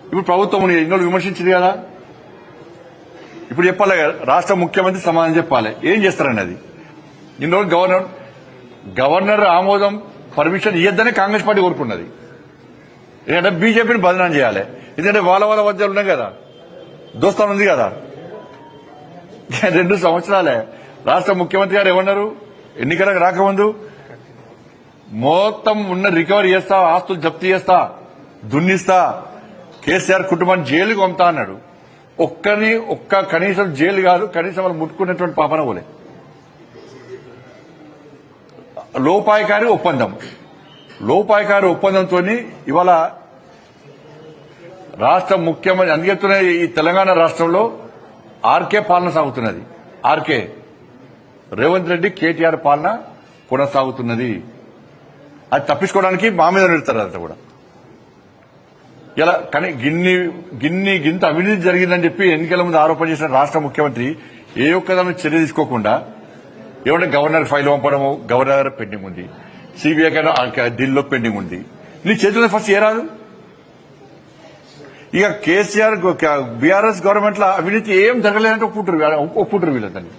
ఇప్పుడు ప్రభుత్వం ఎన్నో విమర్శించింది కదా, ఇప్పుడు చెప్పాలి కదా, రాష్ట్ర ముఖ్యమంత్రి సమాధానం చెప్పాలి. ఏం చేస్తారండి అది? ఇన్ని రోజులు గవర్నర్ ఆమోదం పర్మిషన్ ఇవ్వద్దని కాంగ్రెస్ పార్టీ కోరుకున్నది. ఎందుకంటే బీజేపీని బదనాం చేయాలి. ఎందుకంటే వాళ్ళ మధ్యలో ఉన్నాయి కదా, దోస్తాను ఉంది కదా. 2 సంవత్సరాలే రాష్ట్ర ముఖ్యమంత్రి గారు ఏమన్నారు ఎన్నికలకు రాకముందు? మొత్తం ఉన్న రికవరీ చేస్తా, ఆస్తులు జప్తు చేస్తా, దున్నిస్తా, కేసీఆర్ కుటుంబాన్ని జైలుకు పంపుతా అన్నాడు. కనీసం జైలు కాదు, కనీసం వాళ్ళు ముట్టుకున్నటువంటి పాపన పోలే. లోపాయకారి ఒప్పందంతో ఇవాళ రాష్ట్ర ముఖ్యమంత్రి అందుకెత్తున్న ఈ తెలంగాణ రాష్ట్రంలో ఆర్కే పాలన సాగుతున్నది. ఆర్కే రేవంత్ రెడ్డి కేటీఆర్ పాలన కొనసాగుతున్నది. అది తప్పించుకోవడానికి మా మీద నిలుస్తారు. అంతా కూడా ఇలా కానీ గింత అవినీతి జరిగిందని చెప్పి ఎన్నికల ముందు ఆరోపణ చేసిన రాష్ట్ర ముఖ్యమంత్రి ఏ ఒక్కదాని చర్య తీసుకోకుండా ఏమంటే గవర్నర్ ఫైల్ పంపడము, గవర్నర్ పెండింగ్ ఉంది, సిబిఐ కన్నా ఢిల్లీలో పెండింగ్ ఉంది. నీ చేతుల్లో ఫస్ట్ ఏ రాదు? ఇక కేసీఆర్ బీఆర్ఎస్ గవర్నమెంట్ లో అవినీతి ఏం జరగలేదంటే ఒప్పుకుంటారు వీళ్ళందరినీ.